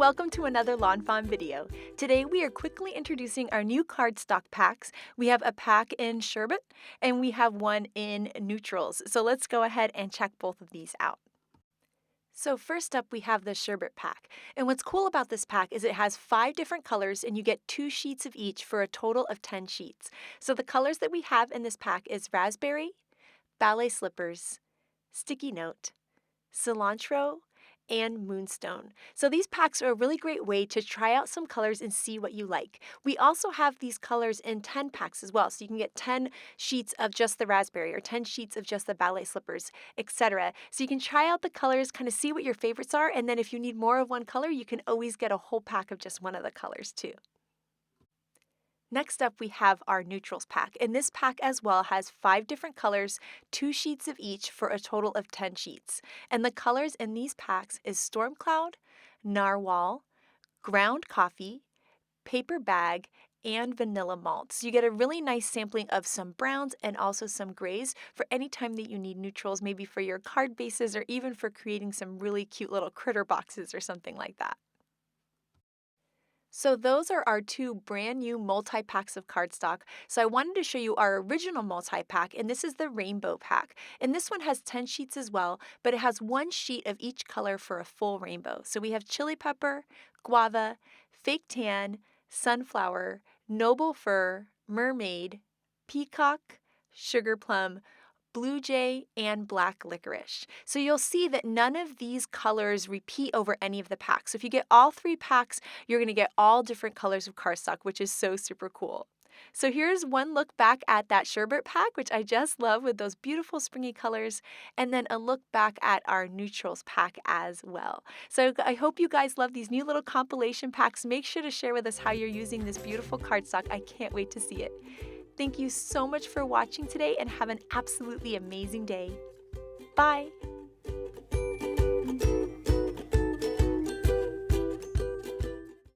welcome to another Lawn Fawn video. Today we are quickly introducing our new cardstock packs. We have a pack in Sherbet and we have one in neutrals. So let's go ahead and check both of these out. So first up we have the Sherbet Pack. And what's cool about this pack is it has 5 different colors and you get 2 sheets of each for a total of 10 sheets. So the colors that we have in this pack is raspberry, ballet slippers, sticky note, cilantro, and moonstone. So these packs are a really great way to try out some colors and see what you like. We also have these colors in 10 packs as well, so you can get 10 sheets of just the raspberry or 10 sheets of just the ballet slippers, etc. So you can try out the colors, kind of see what your favorites are, and then if you need more of one color, you can always get a whole pack of just one of the colors too. Next up, we have our neutrals pack, and this pack as well has 5 different colors, 2 sheets of each for a total of 10 sheets. And the colors in these packs is Storm Cloud, Narwhal, Ground Coffee, Paper Bag, and Vanilla Malt. So you get a really nice sampling of some browns and also some grays for any time that you need neutrals, maybe for your card bases or even for creating some really cute little critter boxes or something like that. So those are our 2 brand new multi-packs of cardstock. So I wanted to show you our original multi-pack, and this is the rainbow pack. And this one has 10 sheets as well, but it has 1 sheet of each color for a full rainbow. So we have chili pepper, guava, fake tan, sunflower, noble fir, mermaid, peacock, sugar plum, blue jay, and black licorice. So you'll see that none of these colors repeat over any of the packs. So if you get all 3 packs, you're going to get all different colors of cardstock, which is so super cool. So here's one look back at that Sherbet pack, which I just love with those beautiful springy colors, and then a look back at our neutrals pack as well. So I hope you guys love these new little compilation packs. Make sure to share with us how you're using this beautiful cardstock. I can't wait to see it. Thank you so much for watching today and have an absolutely amazing day. Bye!